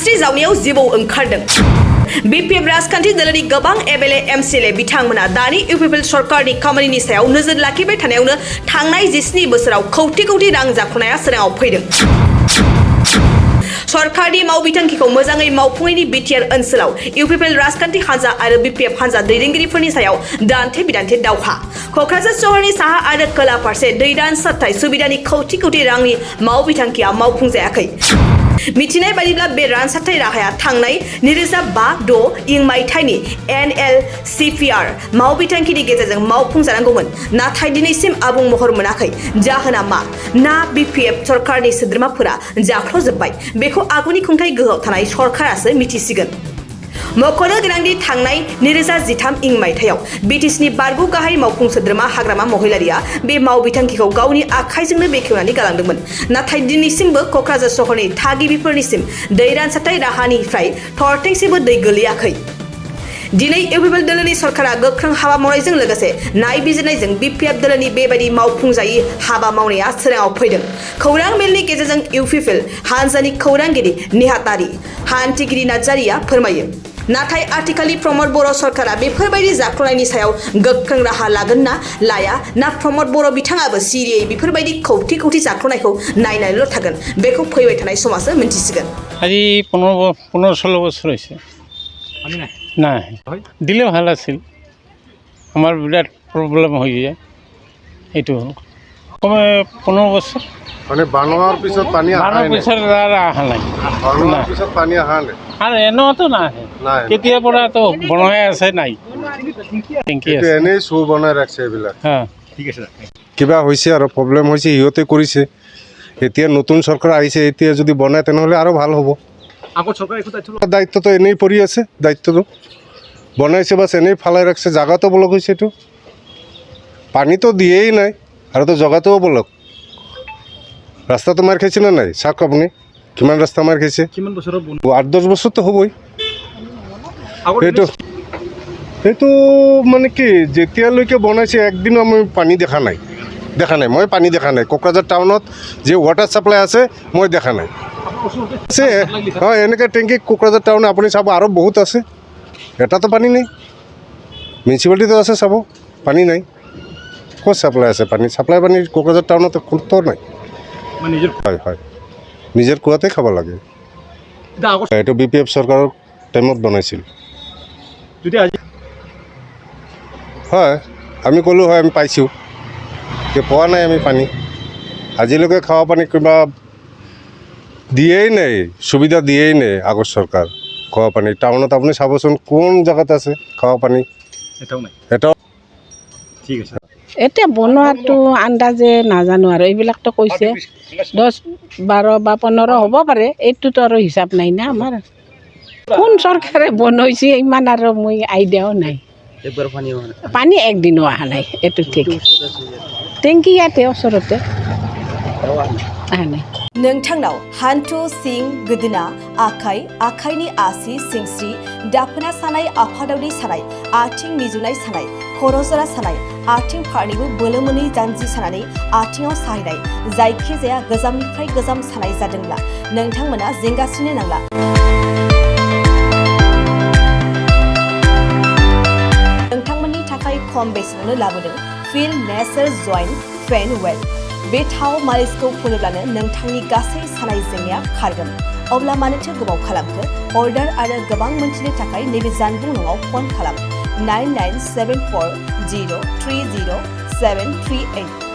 खास्रि जावनायाव जिबौ ओंखारदों BPF राजखान्थि दलनि गोबां MLA MCLA बिथांमोना दानि इउपिपिएल सरकारनि खामानिनि सायाव नोजोर लाखिबाय थानायावनो थांनाय 17 बोसोराव कौटि रां जाख'नाया सोराङाव फैदों। सरकारनि मावबिथांखिखौ मोजाङै मावफुङैनि बिटिआर ओनसोलाव इउपिपिएल राजखान्थि हान्जा आरो BPF हान्जा दैदेनगिरिफोरनि सायाव दान्थे बिदान्थे दावहा। क'क्राझार सहरनि साहा आरो खोला फारसे दै रानसारथाय सुबिदानि कौटि रांनि मावबिथांखिया मावफुंजायाखै। मिथिनाय बायदिब्ला बे रानसारथाय राहाया थांनाय 2005-06 इं मायथाइनि NLCPR मावबिथांखिनि गेजेरजों मावफुंजानांगौमोन, नाथाय दिनैसिम आबुं महर मोनाखै। जाहोना मा? ना BPF सरकारनि सोद्रोमाफोरा जाख्ल'जोब्बाय? बेखौ आगुनि खुंथाय गोहोआव थानाय सरकारासो मिथिसिगोन। मख'नो गोनांदि थांनाय 2013 इं मायथाइयाव BTCनि बारग' गाहाय मावफुं सोद्रोमा हाग्रामा महिलारिया बे मावबिथांखिखौ गावनि आखाइजोंनो बेखेवनानै गालांदोंमोन, नाथाय दिनैसिमबो क'क्राझार सहरनि थागिबिफोरनिसिम दै रानसारथाय राहानिफ्राय थरथिंसेबो दै गोलैयाखै। दिनै इउपिपिएल दलनि सरकारा गोख्रों हाबा मावनायजों लोगोसे नायबिजिरनायजों BPF दलनि बेबायदि मावफुंजायै हाबा मावनाया सोराङाव फैदों। खौरां मेलनि गेजेरजों इउपिपिएल हान्जानि खौरांगिरि नेहाथारि हान्थिगिरि नार्जारिया फोरमायो। नाथाय आथिखालनि प्रमद बर' सरकारा बेफोरबायदि जाख्ल'नायनि सायाव गोख्रों राहा लागोन ना लाया, ना प्रमद बर' बिथाङाबो सिरियै बेफोरबायदि कौटि जाख्ल'नायखौ नायनानैल' थागोन, बेखौ फैबाय थानाय समासो मिन्थिसिगोन। আজি 15-16 বছর হয়েছে না দিলে ভাল আছিল। আমার বিরাট প্রবলেম হয়ে যায়, এইটো কমে 15 বছর মানে বানোৱাৰ পিছত পানী বানোৱাৰ পিছত অহা নাই। বানোৱাৰ পিছত পানী অহা নাই আৰু এনেওতো নাহে, কেতিয়াৰ পৰাতো বনাই আছে নাই। এনেই চৌ বনাই ৰাখছে এইবিলাক। ঠিক আছে, কিবা হৈছে আৰু প্ৰব্লেম হৈছে, সিহঁতে কৰিছে। এতিয়া নতুন চৰকাৰ আহিছে, এতিয়া যদি বনায় তেনেহ'লে আৰু ভাল হ'ব। দায়িত্বটো এনেই পৰি আছে, দায়িত্বটো বনাইছে বাছ এনেই ফালাই ৰাখছে। জাগাটো ব্লক হৈছে, এইটো পানীটো দিয়েই নাই আৰু তো জগাটোও ব্লক। ৰাস্তাটো মাৰ খাইছে নে নাই চাওক আপুনি, কিমান ৰাস্তা মাৰ খাইছে। 8-10 বছৰতো হ'বই। এইটো মানে কি যেতিয়ালৈকে বনাইছে একদিনো আমি পানী দেখা নাই। মই পানী দেখা নাই। কোকৰাঝাৰ টাউনত যে ৱাটাৰ ছাপ্লাই আছে মই দেখা নাই। আছে হয় এনেকৈ টেংকি কোকৰাঝাৰ টাউন আপুনি চাব, আৰু বহুত আছে, এটাতো পানী নাই। মিউনিচিপালিটিটো আছে, চাব পানী নাই। ক'ত ছাপ্লাই আছে পানী? ছাপ্লাই পানী কোকৰাঝাৰ টাউনত ক'তো নাই। হয় নিজৰ কুৱাতে খাব লাগে। এইটো BPF চৰকাৰৰ টাইমত বনাইছিল। হয় আমি ক'লোঁ হয়, আমি পাইছোঁ, পোৱা নাই আমি পানী। আজিলৈকে খোৱা পানী কিবা দিয়েই নাই, সুবিধা দিয়েই নাই আগৰ চৰকাৰ। খোৱা পানী টাউনত আপুনি চাবচোন কোন জেগাত আছে খোৱা পানী, এটাও। ঠিক আছে, এতিয়া বনোৱাটো আন্দাজে নাজানো আৰু এইবিলাকতো কৈছে 10, 12 বা 15 হ'ব পাৰে, এইটোতো আৰু হিচাপ নাই না আমাৰ। কোন চৰকাৰে বনাইছে ইমান আৰু মই আইডিয়াও নাই। পানী একদিনো অহা নাই, এইটো ঠিক। টেংকি ইয়াতে ওচৰতে অহা নাই। नोंथांनाव हान्थु सिं गोदोना आखाइनि आसि सिंस्रि दाफोना सानाय आफादावनि सानाय आथिं मिजुनाय सानाय खर' जरा सानाय आथिं फारनैबो बोलो मोनै जानजि सानानै आथिङाव साहैनाय जायखिजाया गोजामनिफ्राय गोजाम सानाय जादोंब्ला नोंथांमोना जिंगासिनो नांला। नोंथांमोननि थाखाय खम बेसेनावनो लाबोदों फिल नेचार जइन्ट पेन वेल। बे थाव मालिसखौ फुनोब्लानो नोंथांनि गासै सानाय जेंनाया खारगोन। अब्ला मानोथो गोबाव खालामखो? अर्डार आरो गोबां मोनथिनो थाखाय नैबे जानबुं नङाव फन खालाम 9974030738।